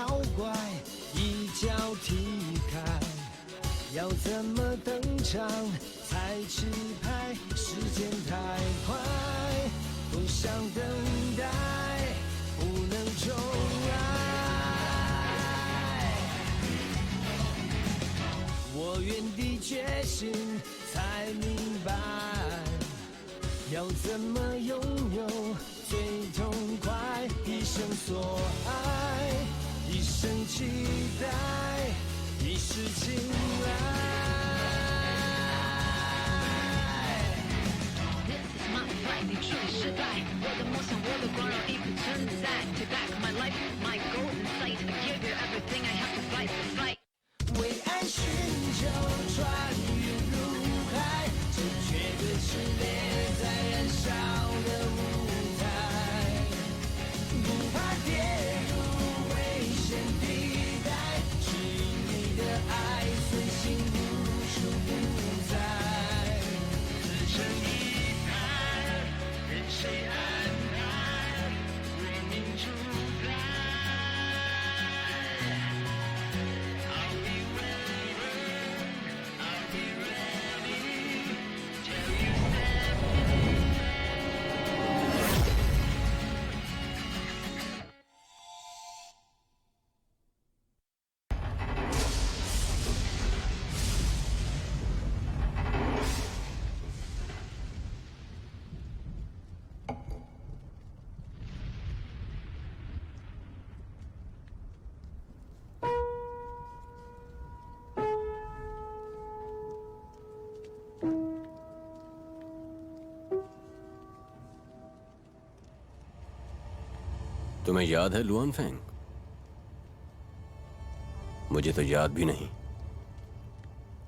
妖怪一脚踢开，要怎么登场才吃牌？时间太快，不想等待，不能重来。我原地觉醒，才明白，要怎么拥有最痛快？一生所爱，一生期待，一世青睐。你处理失败，我的梦想，我的光荣已不存在。Take back my life, my goal in sight. I give you everything, I have to fight the fight. 为爱寻求穿越入海，这绝对是烈在燃烧的舞台，不怕跌入危险地带，指引你的爱，随心无处不在，自成一派，任谁安排，为民主宰。तुम्हें याद है Luann Feng? मुझे तो याद भी नहीं।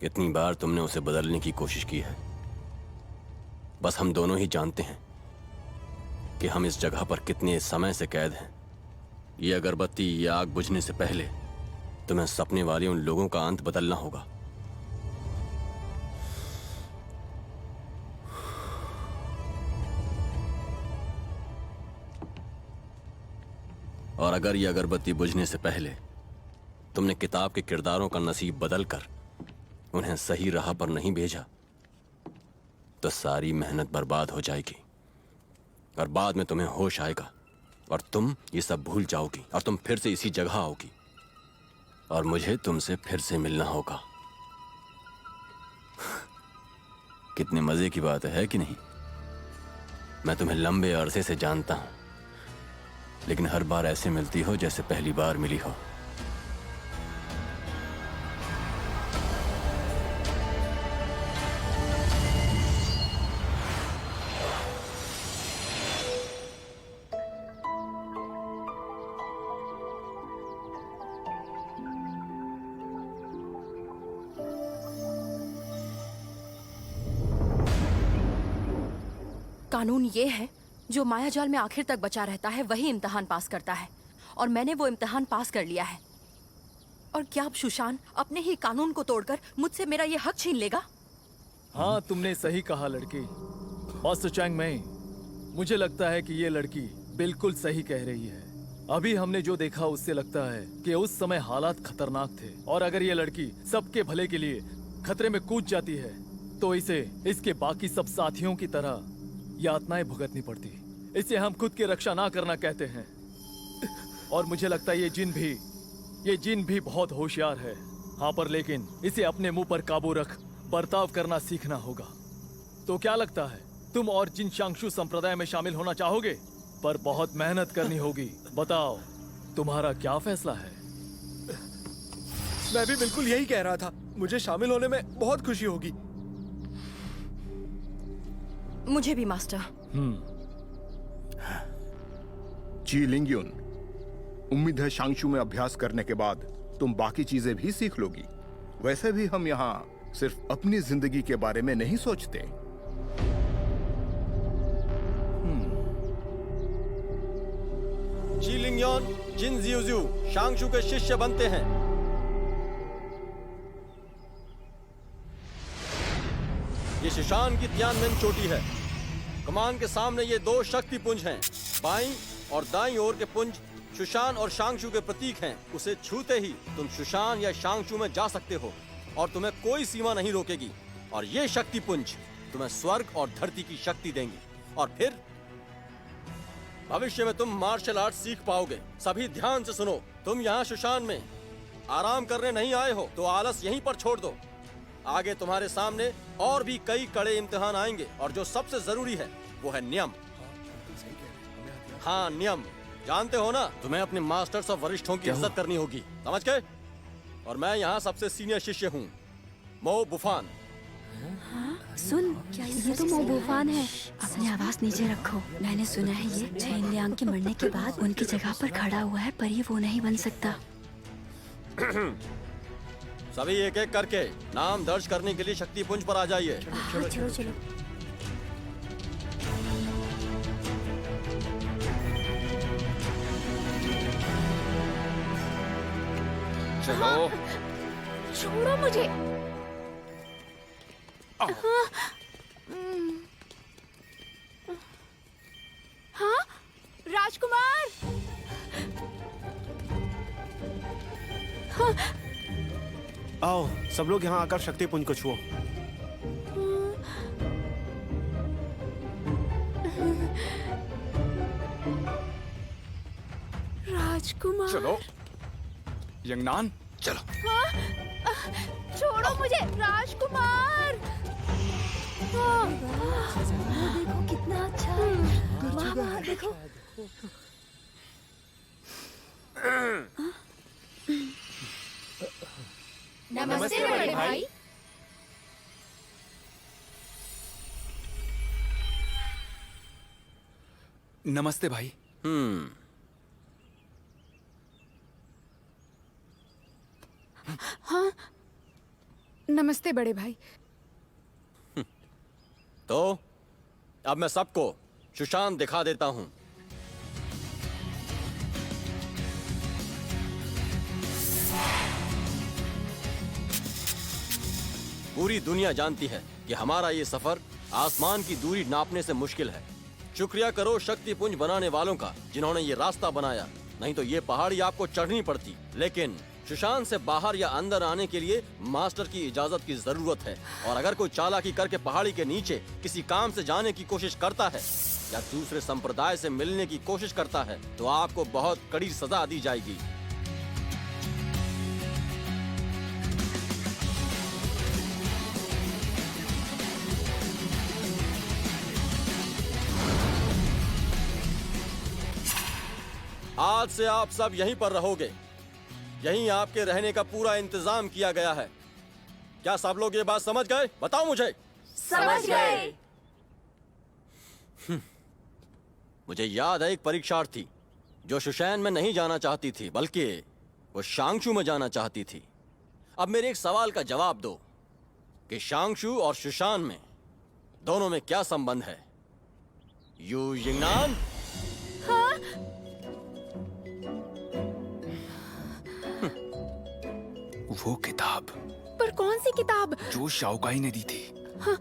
इतनी बार तुमने उसे बदलने की कोशिश की है। बस हम दोनों ही जानते हैं कि हम इस जगह पर कितने समय से कैद हैं। ये अगरबत्ती, ये आग बुझने से पहले तुम्हें सपने वाले उन लोगों का अंत बदलना होगा। और अगर ये अगरबत्ती बुझने से पहले तुमने किताब के किरदारों का नसीब बदलकर उन्हें सही राह पर नहीं भेजा, तो सारी मेहनत बर्बाद हो जाएगी और बाद में तुम्हें होश आएगा और तुम ये सब भूल जाओगी और तुम फिर से इसी जगह आओगी और मुझे तुमसे फिर से मिलना होगा। कितने मजे की बात है कि नहीं? मैं तुम्हें लंबे अरसे से जानता हूं, लेकिन हर बार ऐसे मिलती हो जैसे पहली बार मिली हो। कानून ये है, जो मायाजाल में आखिर तक बचा रहता है वही इम्तिहान पास करता है, और मैंने वो इम्तिहान पास कर लिया है। और क्या अब सुशांत अपने ही कानून को तोड़कर मुझसे मेरा ये हक छीन लेगा? हाँ, तुमने सही कहा लड़की। मास्टर चैंग मई, मुझे लगता है कि ये लड़की बिल्कुल सही कह रही है। अभी हमने जो देखा उससे लगता है कि उस समय हालात खतरनाक थे, और अगर ये लड़की सबके भले के लिए खतरे में कूद जाती है तो इसे इसके बाकी सब साथियों की तरह यातनाएं भुगतनी पड़ती। इसे हम खुद की रक्षा ना करना कहते हैं। और मुझे लगता है ये जिन भी बहुत होशियार है। हाँ, पर लेकिन इसे अपने मुंह पर काबू रख बर्ताव करना सीखना होगा। तो क्या लगता है, तुम और जिन शांगशु संप्रदाय में शामिल होना चाहोगे? पर बहुत मेहनत करनी होगी। बताओ, तुम्हारा क्या फैसला है? मैं भी बिल्कुल यही कह रहा था। मुझे शामिल होने में बहुत खुशी होगी। मुझे भी मास्टर। जी लिंगयुन, उम्मीद है शांगशु में अभ्यास करने के बाद तुम बाकी चीजें भी सीख लोगी। वैसे भी हम यहाँ सिर्फ अपनी जिंदगी के बारे में नहीं सोचते। जी लिंगयुन, जिन जियुजू शांगशु के शिष्य बनते हैं। ये शिशान की तियानमेन चोटी है। कमान के सामने ये दो शक्ति पुंज हैं। बाईं और दाईं ओर के पुंज सुशान और शांगशु के प्रतीक हैं, उसे छूते ही तुम सुशान या शांगशु में जा सकते हो और तुम्हें कोई सीमा नहीं रोकेगी। और ये शक्ति पुंज तुम्हें स्वर्ग और धरती की शक्ति देंगी और फिर भविष्य में तुम मार्शल आर्ट सीख पाओगे। सभी ध्यान से सुनो, तुम यहाँ सुशान में आराम करने नहीं आए हो तो आलस यहीं पर छोड़ दो। आगे तुम्हारे सामने और भी कई कड़े इम्तिहान आएंगे और जो सबसे जरूरी है वो है नियम। हाँ, नियम जानते हो ना, तुम्हें अपने मास्टर्स और वरिष्ठों की इज्जत करनी होगी, समझ गए? और मैं यहाँ सबसे सीनियर शिष्य हूँ, मो बुफान। सुन, ये तो मोबूफान है। अपनी आवाज नीचे रखो। मैंने सुना है ये चेन लियांग के मरने के बाद उनकी जगह पर खड़ा हुआ है, पर ये वो नहीं बन सकता। सभी एक एक करके नाम दर्ज करने के लिए शक्ति पुंज पर आ जाइए। हाँ, चलो चलो। चलो। छोड़ो मुझे। हाँ, राजकुमार। आओ, सब लोग यहाँ आकर शक्ति पुंज को छुओ। राजकुमार। चलो यंगनान, चलो। छोड़ो मुझे, राजकुमार। देखो कितना अच्छा है। वहाँ वहाँ देखो। नमस्ते बड़े भाई। नमस्ते भाई। हाँ, नमस्ते बड़े भाई। तो अब मैं सबको सुशांत दिखा देता हूँ। पूरी दुनिया जानती है कि हमारा ये सफर आसमान की दूरी नापने से मुश्किल है। शुक्रिया करो शक्ति पुंज बनाने वालों का जिन्होंने ये रास्ता बनाया, नहीं तो ये पहाड़ी आपको चढ़नी पड़ती। लेकिन सुशांत से बाहर या अंदर आने के लिए मास्टर की इजाजत की जरूरत है। और अगर कोई चालाकी करके पहाड़ी के नीचे किसी काम से जाने की कोशिश करता है या दूसरे संप्रदाय से मिलने की कोशिश करता है तो आपको बहुत कड़ी सजा दी जाएगी। आज से आप सब यहीं पर रहोगे। यहीं आपके रहने का पूरा इंतजाम किया गया है। क्या सब लोग ये बात समझ गए? बताओ मुझे। समझ गए। मुझे याद है एक परीक्षार्थी जो शुशैन में नहीं जाना चाहती थी बल्कि वो शांगशु में जाना चाहती थी। अब मेरे एक सवाल का जवाब दो कि शांगशु और शुशान में दोनों में क्या संबंध है? यू यिंगनान? हाँ? वो किताब। पर कौन सी किताब? जो शाओकाई ने दी थी। हाँ,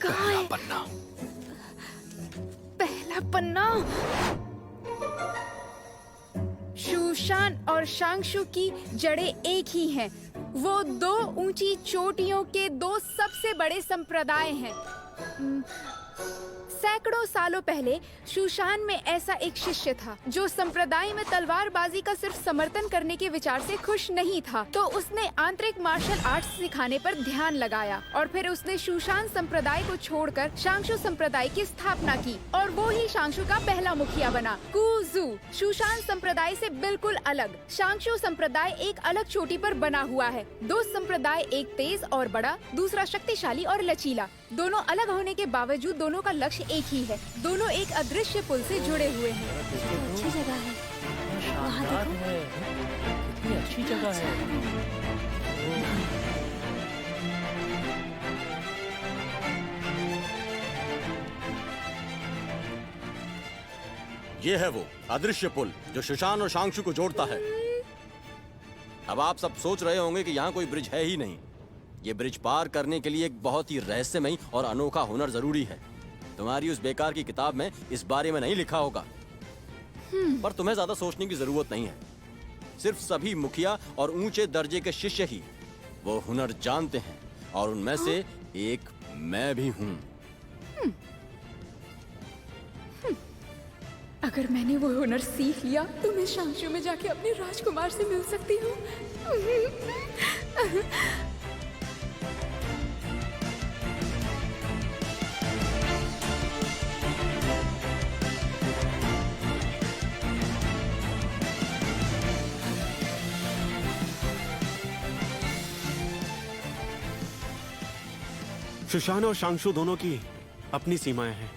कहाँ है? पन्ना। पहला पन्ना। शुशान और शांगशु की जड़ें एक ही हैं। वो दो ऊंची चोटियों के दो सबसे बड़े संप्रदाय हैं। सैकड़ों सालों पहले शुशान में ऐसा एक शिष्य था जो संप्रदाय में तलवारबाजी का सिर्फ समर्थन करने के विचार से खुश नहीं था। तो उसने आंतरिक मार्शल आर्ट्स सिखाने पर ध्यान लगाया और फिर उसने शुशान संप्रदाय को छोड़कर शांगशु संप्रदाय की स्थापना की और वो ही शांगशु का पहला मुखिया बना। कुजू शुशान संप्रदाय से बिल्कुल अलग। शांगशु संप्रदाय एक अलग चोटी पर बना हुआ है। दो संप्रदाय, एक तेज और बड़ा, दूसरा शक्तिशाली और लचीला। दोनों अलग होने के बावजूद दोनों का लक्ष्य एक ही है। दोनों एक अदृश्य पुल से जुड़े हुए हैं। अच्छी जगह है। वहाँ देखो। कितनी अच्छी जगह है। ये है वो अदृश्य पुल जो शुशान और शांगशु को जोड़ता है। अब आप सब सोच रहे होंगे कि यहाँ कोई ब्रिज है ही नहीं, ये ब्रिज पार करने के लिए एक बहुत ही रहस्यमयी और अनोखा हुनर जरूरी है। तुम्हारी उस बेकार की किताब में इस बारे में नहीं लिखा होगा, पर तुम्हें ज्यादा सोचने की जरूरत नहीं है। सिर्फ सभी मुखिया और ऊंचे दर्जे के शिष्य ही वो हुनर जानते हैं, और उनमें से एक मैं भी हूँ। अगर मैंने वो हुनर सीख लिया तो मैं शांशु में जाके अपने राजकुमार से मिल सकती हूँ। सुशान और शांशु दोनों की अपनी सीमाएं हैं,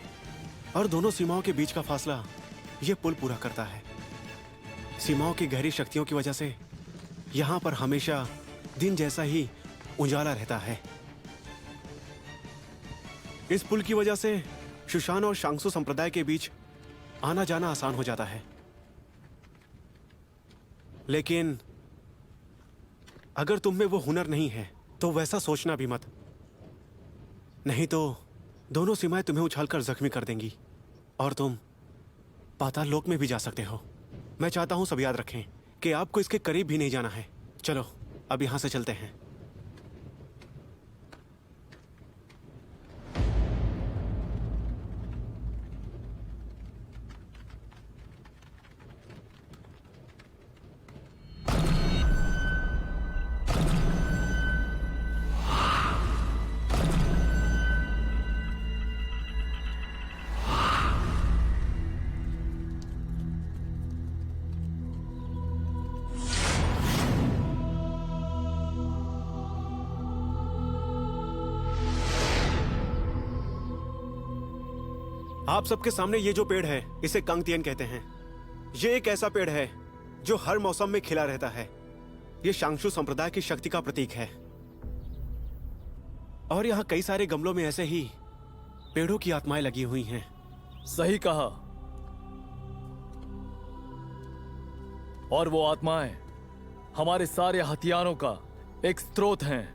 और दोनों सीमाओं के बीच का फासला ये पुल पूरा करता है। सीमाओं की गहरी शक्तियों की वजह से यहां पर हमेशा दिन जैसा ही उजाला रहता है। इस पुल की वजह से सुशान और शांशु संप्रदाय के बीच आना जाना आसान हो जाता है। लेकिन अगर तुम में वो हुनर नहीं है तो वैसा सोचना भी मत, नहीं तो दोनों सीमाएं तुम्हें उछालकर जख्मी कर देंगी और तुम पाताल लोक में भी जा सकते हो। मैं चाहता हूं सब याद रखें कि आपको इसके करीब भी नहीं जाना है। चलो अब यहां से चलते हैं। आप सबके सामने ये जो पेड़ है इसे कंगतियन कहते हैं। ये एक ऐसा पेड़ है जो हर मौसम में खिला रहता है। ये शांशु संप्रदाय की शक्ति का प्रतीक है, और यहाँ कई सारे गमलों में ऐसे ही पेड़ों की आत्माएं लगी हुई हैं। सही कहा। और वो आत्माएं हमारे सारे हथियारों का एक स्रोत हैं।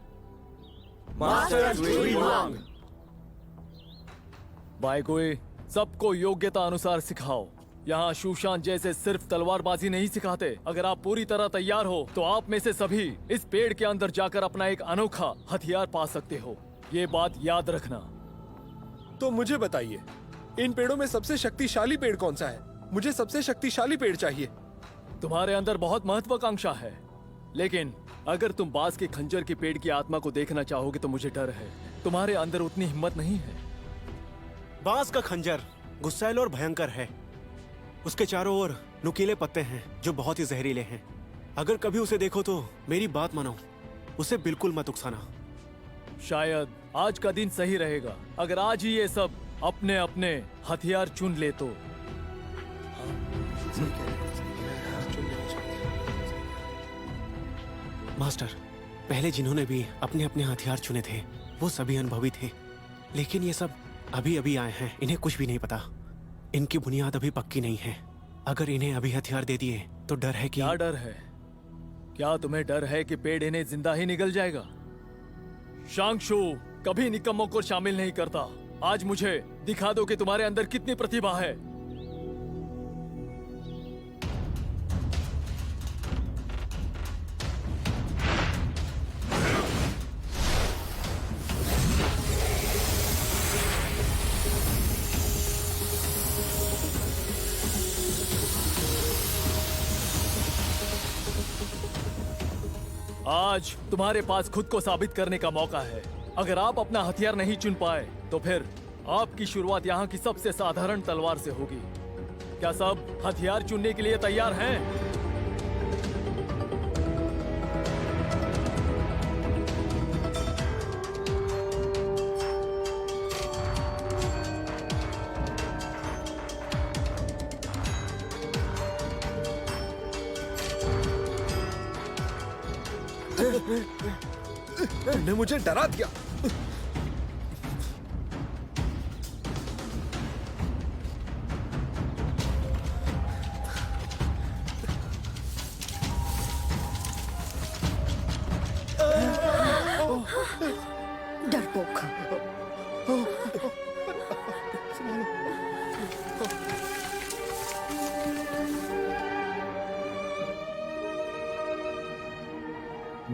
बाइकोए, सबको योग्यता अनुसार सिखाओ। यहाँ सुशांत जैसे सिर्फ तलवारबाजी नहीं सिखाते। अगर आप पूरी तरह तैयार हो तो आप में से सभी इस पेड़ के अंदर जाकर अपना एक अनोखा हथियार पा सकते हो। ये बात याद रखना। तो मुझे बताइए, इन पेड़ों में सबसे शक्तिशाली पेड़ कौन सा है? मुझे सबसे शक्तिशाली पेड़ चाहिए। तुम्हारे अंदर बहुत महत्वाकांक्षा है, लेकिन अगर तुम बांस के खंजर के पेड़ की आत्मा को देखना चाहोगे तो मुझे डर है तुम्हारे अंदर उतनी हिम्मत नहीं है। बांस का खंजर गुस्सैल और भयंकर है। उसके चारों ओर नुकीले पत्ते हैं जो बहुत ही जहरीले हैं। अगर कभी उसे देखो तो मेरी बात मानो, उसे बिल्कुल मत उकसाना। शायद आज का दिन सही रहेगा अगर आज ही ये सब अपने अपने हथियार चुन ले तो। मास्टर, पहले जिन्होंने भी अपने अपने हथियार चुने थे वो सभी अनुभवी थे, लेकिन ये सब अभी अभी आए हैं। इन्हें कुछ भी नहीं पता। इनकी बुनियाद अभी पक्की नहीं है। अगर इन्हें अभी हथियार दे दिए तो डर है कि... क्या डर है? क्या तुम्हें डर है कि पेड़ इन्हें जिंदा ही निगल जाएगा? शांशु कभी निकम्मों को शामिल नहीं करता। आज मुझे दिखा दो कि तुम्हारे अंदर कितनी प्रतिभा है। आज तुम्हारे पास खुद को साबित करने का मौका है। अगर आप अपना हथियार नहीं चुन पाए तो फिर आपकी शुरुआत यहाँ की सबसे साधारण तलवार से होगी। क्या सब हथियार चुनने के लिए तैयार हैं? तुमने मुझे डरा दिया।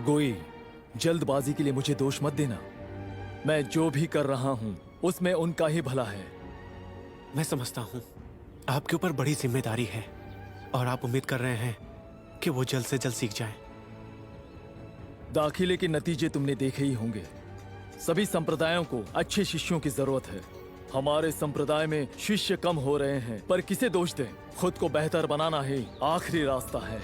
गोई, जल्दबाजी के लिए मुझे दोष मत देना। मैं जो भी कर रहा हूं उसमें उनका ही भला है। मैं समझता हूं आपके ऊपर बड़ी जिम्मेदारी है और आप उम्मीद कर रहे हैं कि वो जल्द से जल्द सीख जाएं। दाखिले के नतीजे तुमने देखे ही होंगे। सभी संप्रदायों को अच्छे शिष्यों की जरूरत है। हमारे संप्रदाय में शिष्य कम हो रहे हैं, पर किसे दोष दें? खुद को बेहतर बनाना ही आखिरी रास्ता है।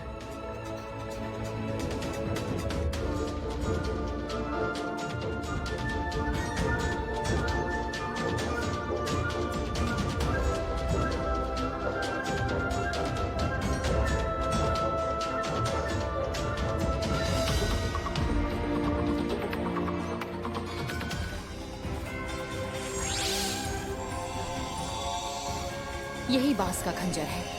यही बांस का खंजर है।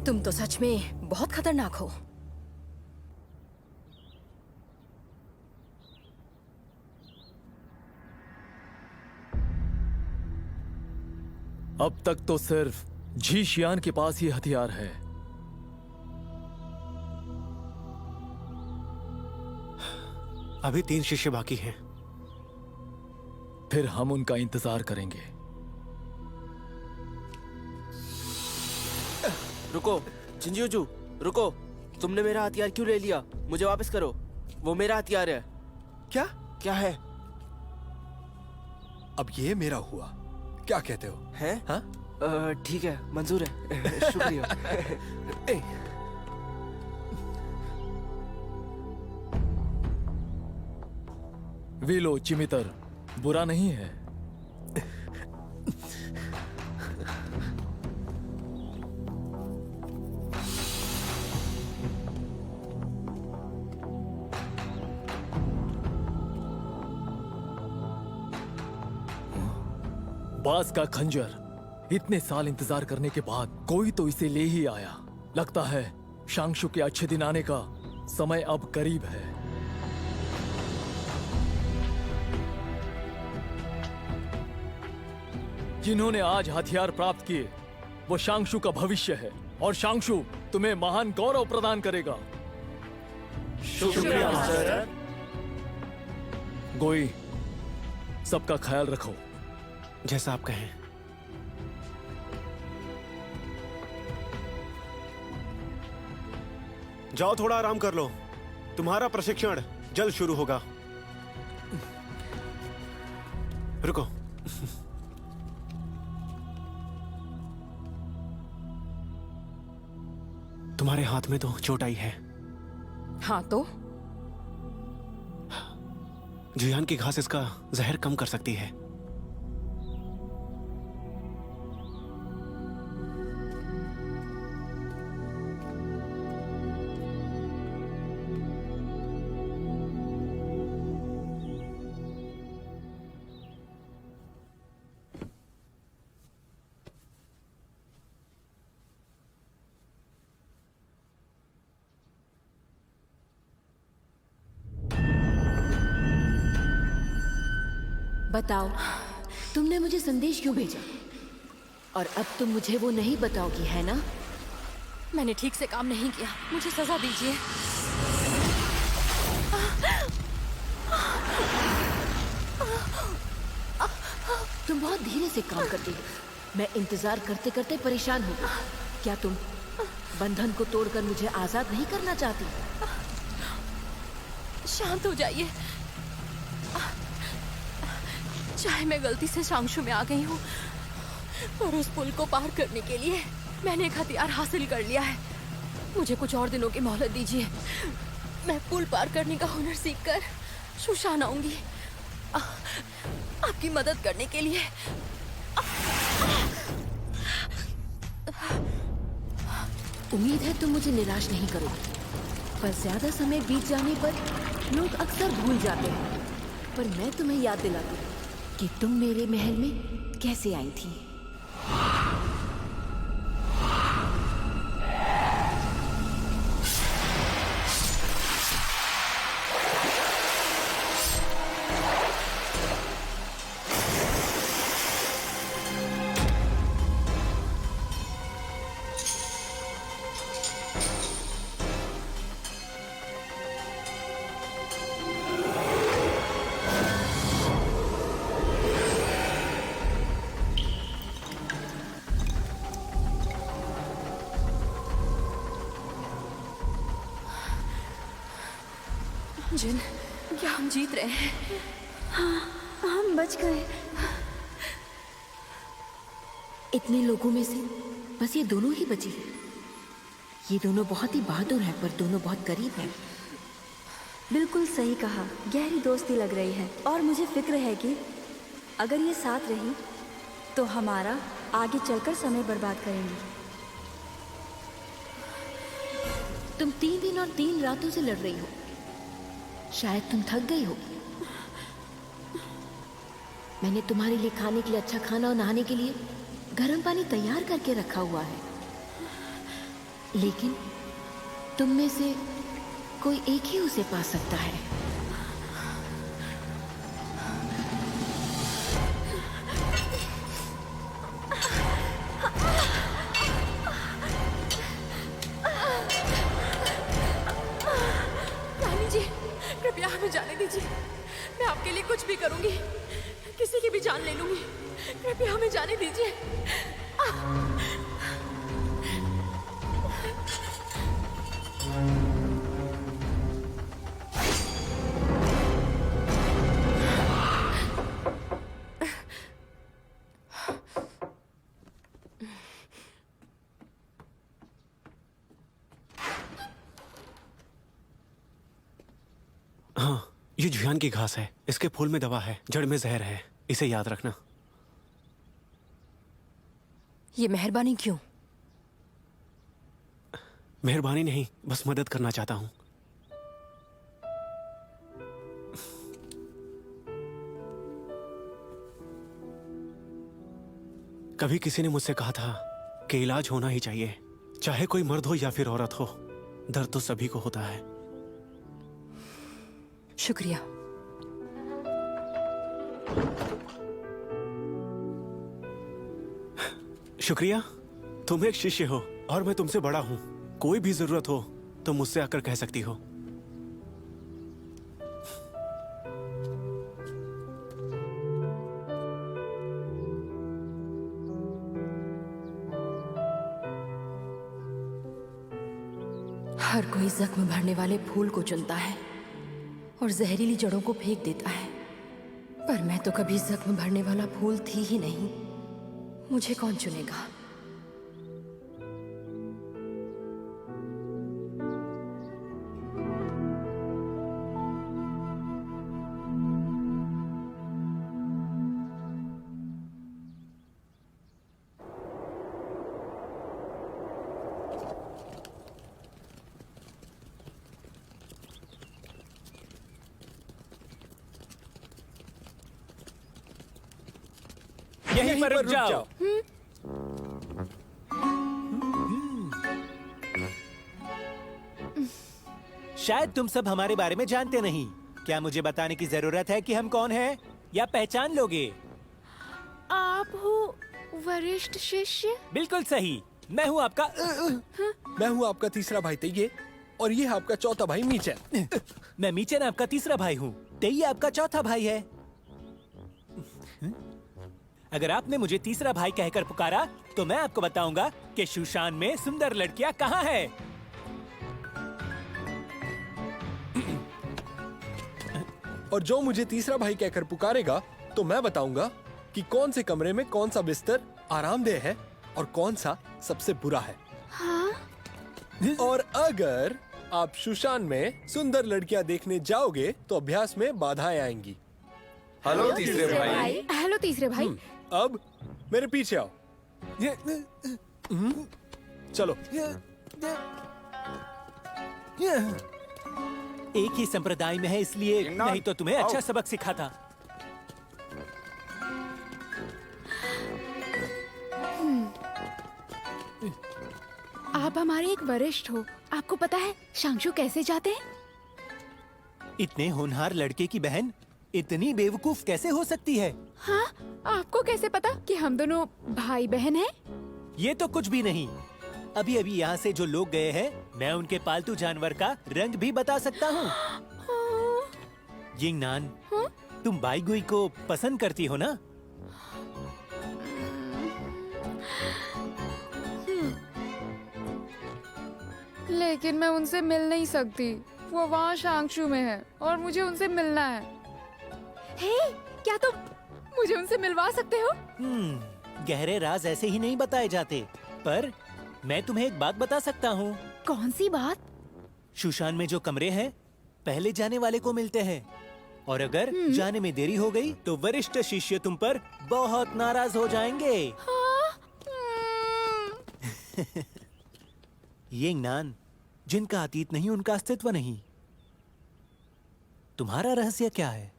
तुम तो सच में बहुत खतरनाक हो। अब तक तो सिर्फ जी शियान के पास ही हथियार है। अभी 3 शिष्य बाकी हैं। फिर हम उनका इंतजार करेंगे। रुको जिंजियोजू, रुको। तुमने मेरा हथियार क्यों ले लिया? मुझे वापस करो। वो मेरा हथियार है। क्या? क्या है? अब ये मेरा हुआ, क्या कहते हो? हैं? हाँ? ठीक है, मंजूर है। शुक्रिया। वीलो चिमितर बुरा नहीं है। बास का खंजर। इतने साल इंतजार करने के बाद कोई तो इसे ले ही आया। लगता है शांगशु के अच्छे दिन आने का समय अब करीब है। जिन्होंने आज हथियार प्राप्त किए वो शांगशु का भविष्य है, और शांगशु तुम्हें महान गौरव प्रदान करेगा। शुक्रिया मास्टर। गोई, सबका ख्याल रखो। जैसा आप कहें। जाओ, थोड़ा आराम कर लो। तुम्हारा प्रशिक्षण जल्द शुरू होगा। रुको। तुम्हारे हाथ में तो चोट आई है। हाँ तो? जुयान की घास इसका जहर कम कर सकती है। बताओ, तुमने मुझे संदेश क्यों भेजा? और अब तुम मुझे वो नहीं बताओगी, है ना? मैंने ठीक से काम नहीं किया, मुझे सजा दीजिए। तुम बहुत धीरे से काम करती हो। मैं इंतजार करते करते परेशान हूँ। क्या तुम बंधन को तोड़कर मुझे आजाद नहीं करना चाहती? शांत हो जाइए। चाहे मैं गलती से शांगशु में आ गई हूँ, पर उस पुल को पार करने के लिए मैंने एक हथियार हासिल कर लिया है। मुझे कुछ और दिनों की मोहलत दीजिए। मैं पुल पार करने का हुनर सीखकर शुशान आऊंगी, आपकी मदद करने के लिए। उम्मीद है तुम मुझे निराश नहीं करोगे, पर ज्यादा समय बीत जाने पर लोग अक्सर भूल जाते हैं। पर मैं तुम्हें याद दिलाती हूँ कि तुम मेरे महल में कैसे आई थी। जिन, क्या हम जीत रहे हैं? हाँ, हम बच गए। इतने लोगों में से बस ये दोनों ही बची हैं। ये दोनों बहुत ही बहादुर हैं, पर दोनों बहुत करीब हैं। बिल्कुल सही कहा, गहरी दोस्ती लग रही है। और मुझे फिक्र है कि अगर ये साथ रही तो हमारा आगे चलकर समय बर्बाद करेंगी। तुम 3 दिन और 3 रातों से लड़ रही हो। शायद तुम थक गई हो। मैंने तुम्हारे लिए खाने के लिए अच्छा खाना और नहाने के लिए गर्म पानी तैयार करके रखा हुआ है, लेकिन तुम में से कोई एक ही उसे पा सकता है। रानी जी, कृपया हमें जाने दीजिए। मैं आपके लिए कुछ भी करूंगी, किसी की भी जान ले लूंगी। कृपया हमें जाने दीजिए। हाँ, ये जुयान की घास है। इसके फूल में दवा है, जड़ में जहर है। इसे याद रखना। ये मेहरबानी क्यों? मेहरबानी नहीं, बस मदद करना चाहता हूं। कभी किसी ने मुझसे कहा था कि इलाज होना ही चाहिए, चाहे कोई मर्द हो या फिर औरत हो। दर्द तो सभी को होता है। शुक्रिया। शुक्रिया? तुम एक शिष्य हो और मैं तुमसे बड़ा हूं। कोई भी जरूरत हो तो मुझसे आकर कह सकती हो। हर कोई जख्म भरने वाले फूल को चुनता है और जहरीली जड़ों को फेंक देता है, पर मैं तो कभी जख्म भरने वाला फूल थी ही नहीं। मुझे कौन चुनेगा? यहीं पर रुक जाओ। शायद तुम सब हमारे बारे में जानते नहीं। क्या मुझे बताने की जरूरत है कि हम कौन हैं, या पहचान लोगे? आप हो वरिष्ठ शिष्य? बिल्कुल सही, मैं हूँ आपका मैं हूँ आपका तीसरा भाई तेये, और ये है आपका चौथा भाई मीचन। मैं मीचन आपका तीसरा भाई हूँ, तेये आपका चौथा भाई है। अगर आपने मुझे तीसरा भाई कहकर पुकारा तो मैं आपको बताऊंगा कि शूशान में सुंदर लड़कियां कहाँ है। और जो मुझे तीसरा भाई कहकर पुकारेगा तो मैं बताऊंगा कि कौन से कमरे में कौन सा बिस्तर आरामदेह है और कौन सा सबसे बुरा है। हाँ? और अगर आप शूशान में सुंदर लड़कियां देखने जाओगे तो अभ्यास में बाधाएं आएंगी। हेलो तीसरे भाई। हेलो तीसरे भाई। अब मेरे पीछे आओ। चलो। एक ही संप्रदाय में है इसलिए नहीं तो तुम्हें अच्छा सबक सिखाता। आप हमारे एक वरिष्ठ हो, आपको पता है शांशु कैसे जाते हैं? इतने होनहार लड़के की बहन इतनी बेवकूफ कैसे हो सकती है? हाँ, आपको कैसे पता कि हम दोनों भाई बहन हैं? ये तो कुछ भी नहीं। अभी अभी यहाँ से जो लोग गए हैं, मैं उनके पालतू जानवर का रंग भी बता सकता हूँ। यिंगनान, तुम बाईगुई को पसंद करती हो ना? लेकिन मैं उनसे मिल नहीं सकती। वो वहाँ शांशु में है और मुझे उनसे मिलना है। हे, क्या तुम मुझे उनसे मिलवा सकते हो? गहरे राज ऐसे ही नहीं बताए जाते, पर मैं तुम्हें एक बात बता सकता हूँ। कौन सी बात? शूशान में जो कमरे हैं, पहले जाने वाले को मिलते हैं, और अगर जाने में देरी हो गई तो वरिष्ठ शिष्य तुम पर बहुत नाराज हो जाएंगे। यिंगनान, जिनका अतीत नहीं उनका अस्तित्व नहीं। तुम्हारा रहस्य क्या है?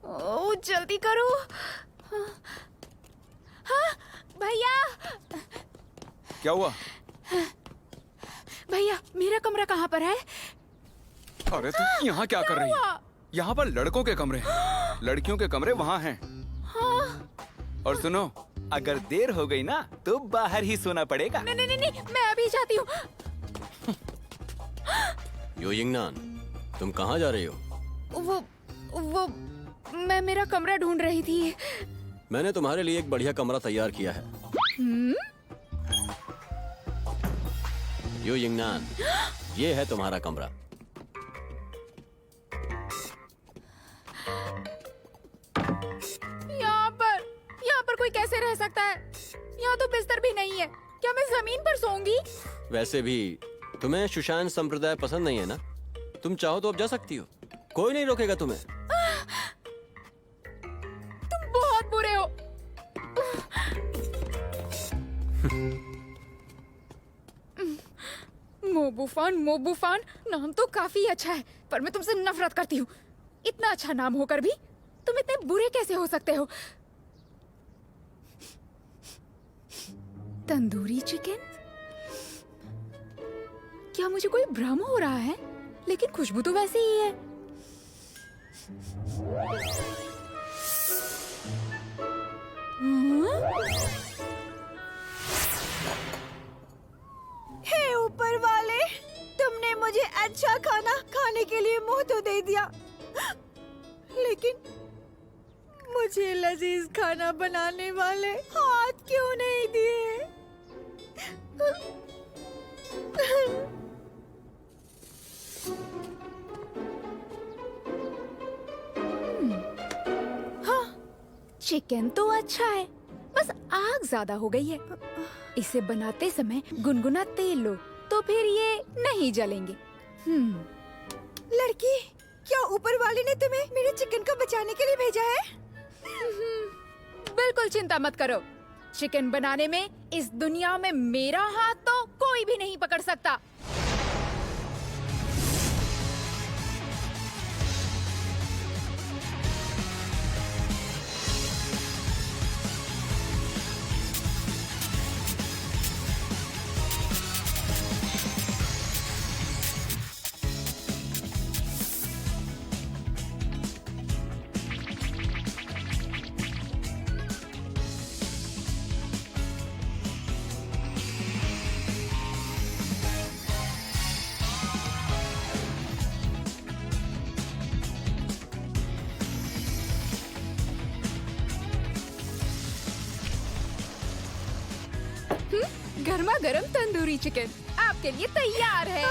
ओ, जल्दी करो। हाँ, भैया। क्या हुआ? भैया, मेरा कमरा कहाँ पर है? अरे तुम यहाँ क्या कर रही है? यहाँ पर लड़कों के कमरे हैं, लड़कियों के कमरे वहाँ हैं। हाँ? और सुनो, अगर देर हो गई ना तो बाहर ही सोना पड़ेगा। नहीं नहीं नहीं, मैं अभी जाती हूँ। यो यिंगनान, तुम कहाँ जा रही हो? वो मैं मेरा कमरा ढूंढ रही थी। मैंने तुम्हारे लिए एक बढ़िया कमरा तैयार किया है। यो यिंगनान, ये है तुम्हारा कमरा। यहाँ पर कोई कैसे रह सकता है? यहाँ तो बिस्तर भी नहीं है। क्या मैं जमीन पर सोऊंगी? वैसे भी तुम्हें शूशान संप्रदाय पसंद नहीं है ना? तुम चाहो तो अब जा सकती हो, कोई नहीं रोकेगा तुम्हें। तुम बहुत बुरे हो। मोबुफान नाम तो काफी अच्छा है, पर मैं तुमसे नफरत करती हूँ। इतना अच्छा नाम होकर भी तुम इतने बुरे कैसे हो सकते हो? तंदूरी चिकन? क्या मुझे कोई भ्रम हो रहा है? लेकिन खुशबू तो वैसी ही है। हे ऊपर वाले, तुमने मुझे अच्छा खाना खाने के लिए मुंह तो दे दिया, लेकिन मुझे लजीज खाना बनाने वाले हाथ क्यों नहीं दिए? हाँ, चिकन तो अच्छा है, बस आग ज्यादा हो गई है। इसे बनाते समय गुनगुना तेल लो, तो फिर ये नहीं जलेंगे। लड़की, क्या ऊपर वाले ने तुम्हें मेरे चिकन को बचाने के लिए भेजा है? बिल्कुल चिंता मत करो। चिकन बनाने में इस दुनिया में मेरा हाथ तो कोई भी नहीं पकड़ सकता। गर्मा गर्म तंदूरी चिकन आपके लिए तैयार है।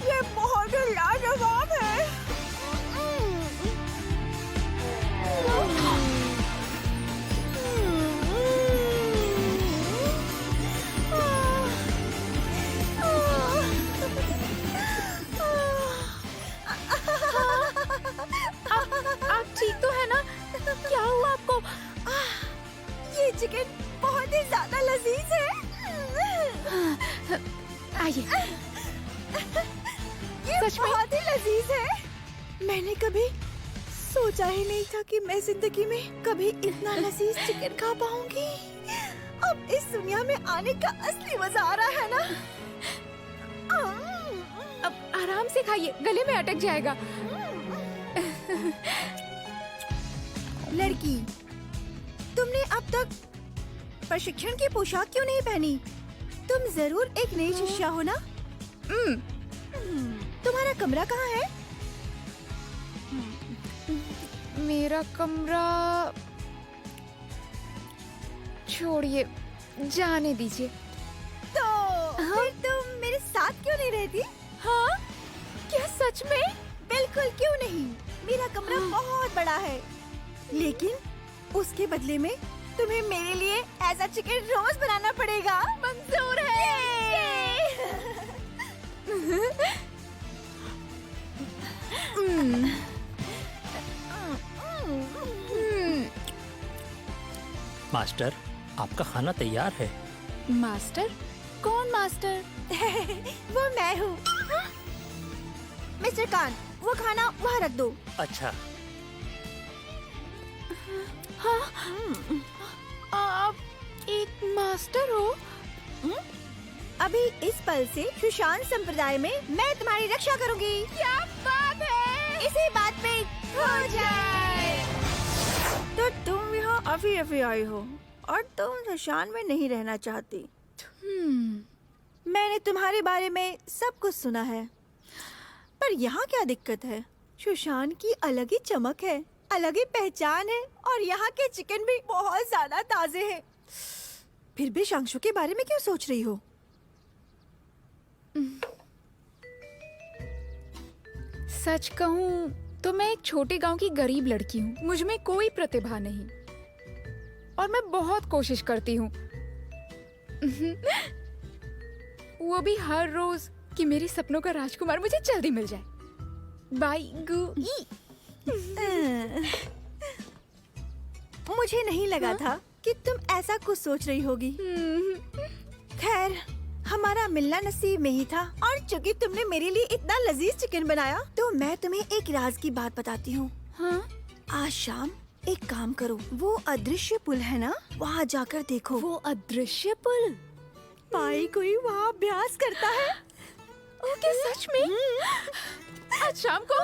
ये बहुत ही लाजवाब है। आप ठीक तो है ना? क्या हुआ आपको? ये चिकन बहुत ही ज्यादा लजीज है। आइए। ये बहुत ही लजीज है। मैंने कभी सोचा ही नहीं था कि मैं जिंदगी में कभी इतना लजीज चिकन खा पाऊंगी। अब इस दुनिया में आने का असली मजा आ रहा है ना। अब आराम से खाइए, गले में अटक जाएगा। लड़की, तुमने अब तक प्रशिक्षण की पोशाक क्यों नहीं पहनी? तुम जरूर एक नई शिष्या हो ना? तुम्हारा कमरा कहाँ है? मेरा कमरा छोड़िए, जाने दीजिए। तो फिर तुम मेरे साथ क्यों नहीं रहती? हाँ? क्या सच में? बिल्कुल क्यों नहीं। मेरा कमरा बहुत बड़ा है, लेकिन उसके बदले में तुम्हें मेरे लिए ऐसा चिकन रोज बनाना पड़ेगा। मंजूर है। मास्टर, आपका खाना तैयार है। मास्टर? कौन मास्टर? वो मैं हूँ। मिस्टर कान, वो खाना वहाँ रख दो। अच्छा। हाँ? आप एक मास्टर हो? अभी इस पल से सुशांत संप्रदाय में मैं तुम्हारी रक्षा करूंगी। क्या बात है? इसी बात पे हो जाए। तो तुम यहाँ अभी आई हो और तुम सुशांत में नहीं रहना चाहती। मैंने तुम्हारे बारे में सब कुछ सुना है, पर यहाँ क्या दिक्कत है? सुशांत की अलग ही चमक है, अलग ही पहचान है, और यहाँ के चिकन भी बहुत ज्यादा ताजे हैं। फिर भी शांशु के बारे में क्यों सोच रही हो? सच कहूँ तो मैं एक छोटे गांव की गरीब लड़की हूँ। मुझ में कोई प्रतिभा नहीं और मैं बहुत कोशिश करती हूँ, वो भी हर रोज कि मेरे सपनों का राजकुमार मुझे जल्दी मिल जाए। बाई गु ई। मुझे नहीं लगा था कि तुम ऐसा कुछ सोच रही होगी। खैर, हमारा मिलना नसीब में ही था, और चूंकि तुमने मेरे लिए इतना लजीज चिकन बनाया, तो मैं तुम्हें एक राज की बात बताती हूँ। हाँ? आज शाम एक काम करो, वो अदृश्य पुल है ना, वहाँ जाकर देखो। वो अदृश्य पुल? पाई कोई वहाँ अभ्यास करता है। ओके, सच में? आज शाम को?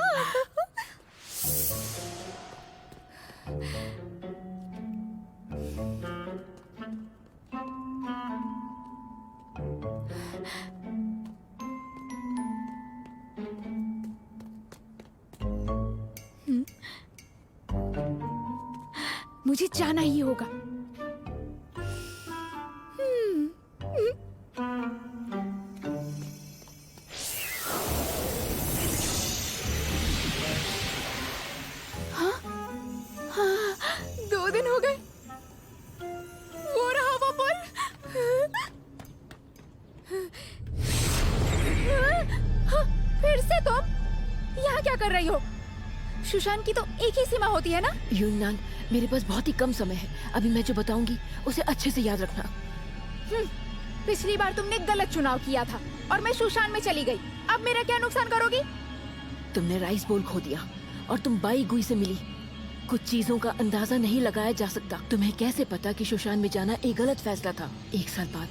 मुझे जाना ही होगा। हाँ? हाँ, 2 दिन हो गए। वो रहा वो पुल। हाँ, फिर से तुम यहाँ क्या कर रही हो? सुशांत की तो एक ही सीमा होती है ना? यूनान, मेरे पास बहुत ही कम समय है। अभी मैं जो बताऊंगी उसे अच्छे से याद रखना। पिछली बार तुमने गलत चुनाव किया था और मैं सुशांत में चली गई। अब मेरा क्या नुकसान करोगी? तुमने राइस बोल खो दिया और तुम बाई गुई से मिली। कुछ चीजों का अंदाजा नहीं लगाया जा सकता। तुम्हें कैसे पता कि सुशांत में जाना एक गलत फैसला था? 1 साल बाद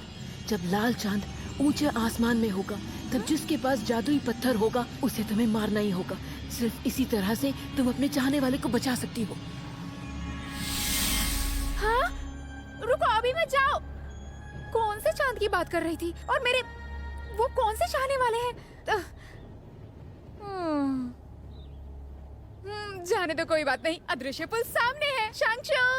जब लाल चांद ऊंचे आसमान में होगा, तब जिसके पास जादुई पत्थर होगा उसे तुम्हें मारना ही होगा। सिर्फ इसी तरह से तुम अपने चाहने वाले को बचा सकती हो। हाँ? रुको, अभी मत जाओ। कौन से चांद की बात कर रही थी? और वो कौन से चाहने वाले हैं? जाने तो कोई बात नहीं, अदृश्य पुल सामने है। शांगशो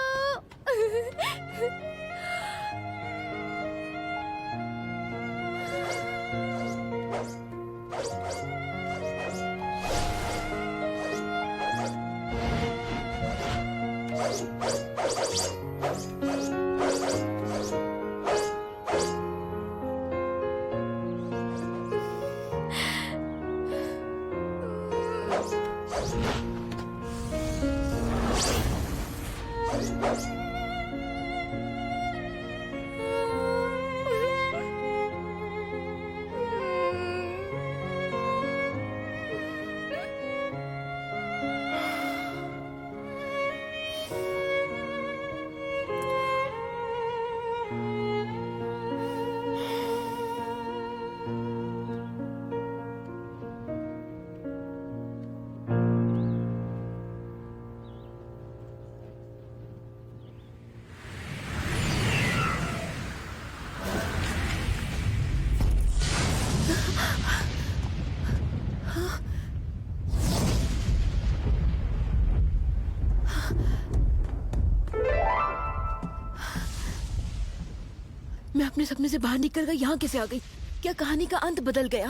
मैं अपने सपने से बाहर निकल कर यहाँ कैसे आ गई? क्या कहानी का अंत बदल गया?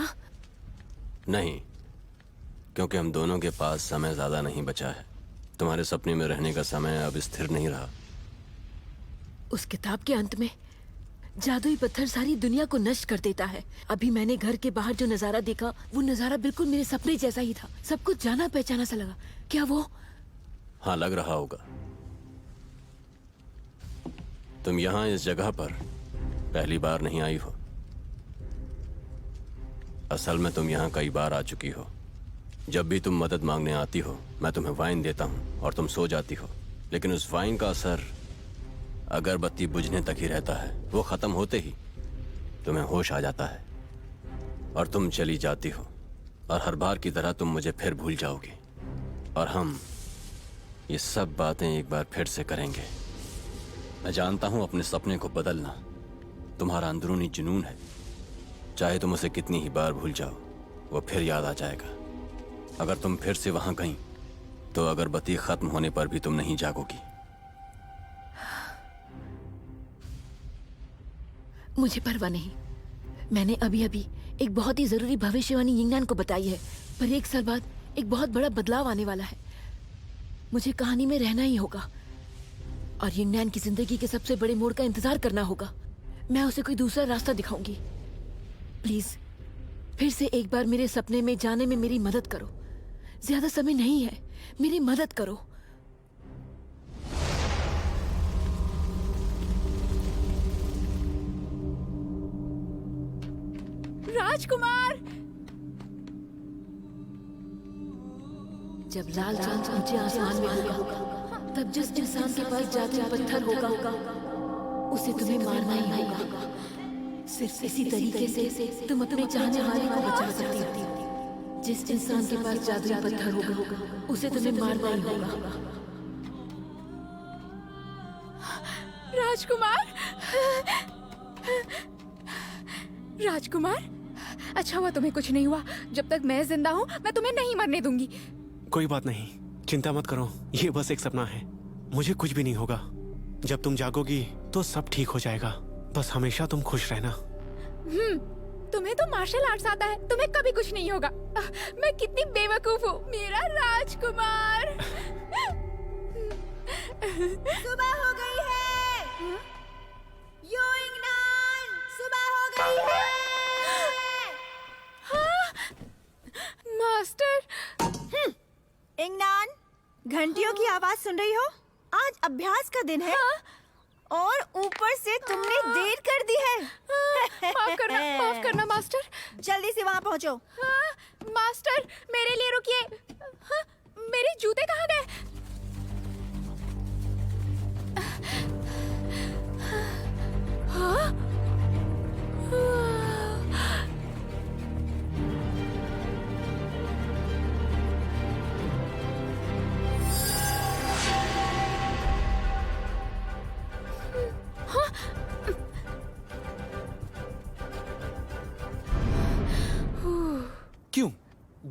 नहीं, क्योंकि हम दोनों के पास समय ज्यादा नहीं बचा है। तुम्हारे सपने में रहने का समय अब स्थिर नहीं रहा। उस किताब के अंत में जादुई पत्थर सारी दुनिया को नष्ट कर देता है। अभी मैंने घर के बाहर जो नजारा देखा, वो नजारा बिल्कुल मेरे सपने जैसा ही था। सब कुछ जाना पहचाना सा लगा। क्या वो? हाँ, लग रहा होगा। तुम यहाँ इस जगह पर पहली बार नहीं आई हो। असल में तुम यहाँ कई बार आ चुकी हो। जब भी तुम मदद मांगने आती हो, मैं तुम्हें वाइन देता हूँ और तुम सो जाती हो। लेकिन उस वाइन का असर अगरबत्ती बुझने तक ही रहता है। वो खत्म होते ही तुम्हें होश आ जाता है और तुम चली जाती हो। और हर बार की तरह तुम मुझे फिर भूल जाओगी और हम ये सब बातें एक बार फिर से करेंगे। मैं जानता हूं अपने सपने को बदलना तुम्हारा अंदरूनी जुनून है। चाहे तुम उसे कितनी ही बार भूल जाओ, वो फिर याद आ जाएगा। अगर तुम फिर से वहां गई तो अगरबत्ती खत्म होने पर भी तुम नहीं जागोगी। मुझे परवाह नहीं। मैंने अभी अभी एक बहुत ही जरूरी भविष्यवाणी यिंगनान को बताई है, पर 1 साल बाद एक बहुत बड़ा बदलाव आने वाला है। मुझे कहानी में रहना ही होगा और यिंगनान की जिंदगी के सबसे बड़े मोड़ का इंतजार करना होगा। मैं उसे कोई दूसरा रास्ता दिखाऊंगी। प्लीज फिर से एक बार मेरे सपने में जाने में मेरी मदद करो। ज्यादा समय नहीं है, मेरी मदद करो। राजकुमार! जब लाल चांद ऊंचे आसमान में होगा, तब जिस इंसान के पास जादुई पत्थर होगा, उसे तुम्हें मारना ही होगा। सिर्फ इसी तरीके से तुम अपने चाहने वाले को बचा सकती हो। जिस इंसान के पास जादुई पत्थर होगा, उसे तुम्हें मारना ही होगा। राजकुमार! राजकुमार, अच्छा हुआ तुम्हें कुछ नहीं हुआ। जब तक मैं जिंदा हूँ, मैं तुम्हें नहीं मरने दूंगी। कोई बात नहीं, चिंता मत करो। ये बस एक सपना है। मुझे कुछ भी नहीं होगा। जब तुम जागोगी तो सब ठीक हो जाएगा। बस हमेशा तुम खुश रहना। तुम्हें तो मार्शल आर्ट्स आता है, तुम्हें कभी कुछ नहीं होगा। मैं कितनी बेवकूफ हूँ, मेरा राजकुमार। सुबह हो गई है। यिंगनान, सुबह हो गई है। मास्टर! यिंगनान, घंटियों की आवाज सुन रही हो? आज अभ्यास का दिन है। और ऊपर से तुमने देर कर दी है। माफ करना मास्टर। जल्दी से वहाँ पहुँचो। मास्टर, मेरे लिए रुकिए। मेरे जूते कहाँ गए?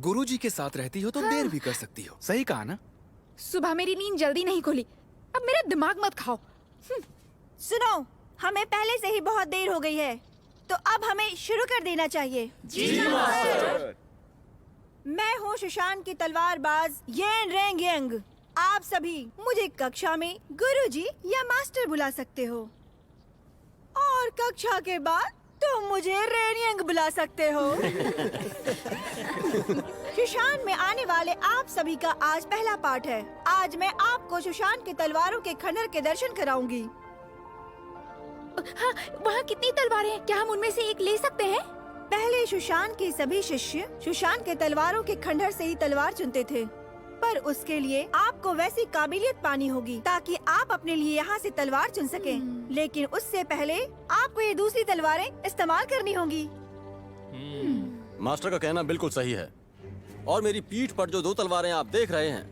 गुरुजी के साथ रहती हो तो देर भी कर सकती हो, सही कहा ना? सुबह मेरी नींद जल्दी नहीं खुली, अब मेरा दिमाग मत खाओ। सुनो, हमें पहले से ही बहुत देर हो गई है, तो अब हमें शुरू कर देना चाहिए। जी मास्टर। मैं हूँ सुशान की तलवारबाज येन रेंग यंग। आप सभी मुझे कक्षा में गुरुजी या मास्टर बुला सकते हो, और कक्षा के बाद तुम मुझे रेनियंग बुला सकते हो। सुशान में आने वाले आप सभी का आज पहला पाठ है। आज मैं आपको सुशान के तलवारों के खंडर के दर्शन कराऊंगी। हाँ, वहाँ कितनी तलवारें हैं? क्या हम उनमें से एक ले सकते हैं? पहले सुशान के सभी शिष्य सुशान के तलवारों के खंडर से ही तलवार चुनते थे, पर उसके लिए आपको वैसी काबिलियत पानी होगी ताकि आप अपने लिए यहाँ से तलवार चुन सकें। लेकिन उससे पहले आपको ये दूसरी तलवारें इस्तेमाल करनी होंगी। मास्टर का कहना बिल्कुल सही है। और मेरी पीठ पर जो 2 तलवारें आप देख रहे हैं,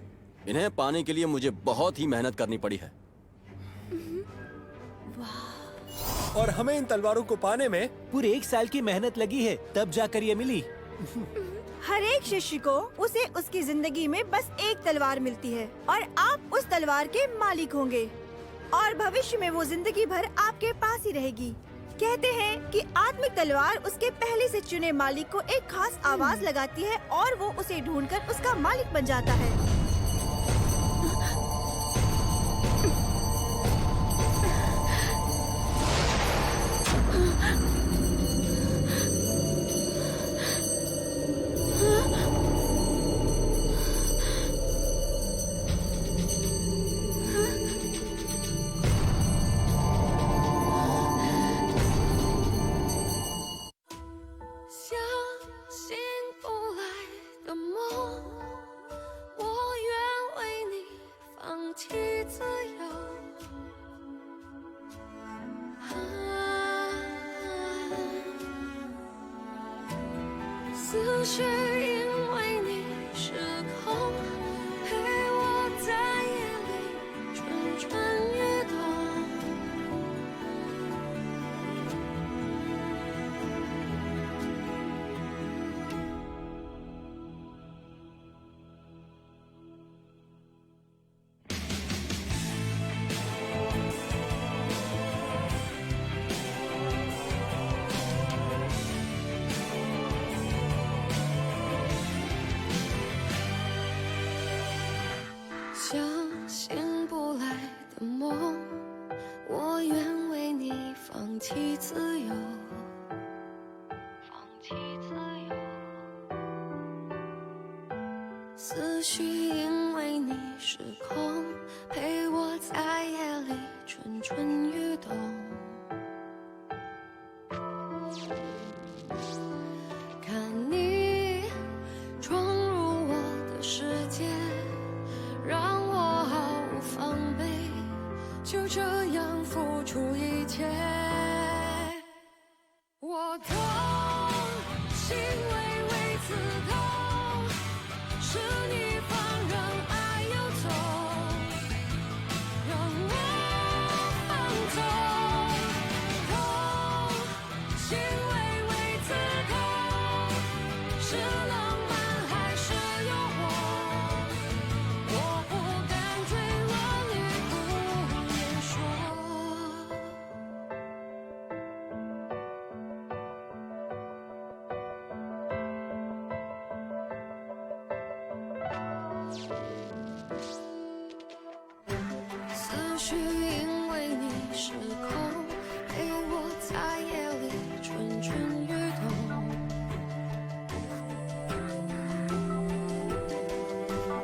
इन्हें पाने के लिए मुझे बहुत ही मेहनत करनी पड़ी है। और हमें इन तलवारों को पाने में पूरे 1 साल की मेहनत लगी है, तब जाकर ये मिली। हर एक शिष्य को उसे उसकी जिंदगी में बस एक तलवार मिलती है, और आप उस तलवार के मालिक होंगे, और भविष्य में वो जिंदगी भर आपके पास ही रहेगी। कहते हैं कि आत्मिक तलवार उसके पहले से चुने मालिक को एक खास आवाज लगाती है, और वो उसे ढूंढकर उसका मालिक बन जाता है।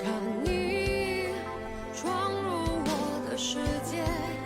看你闯入我的世界。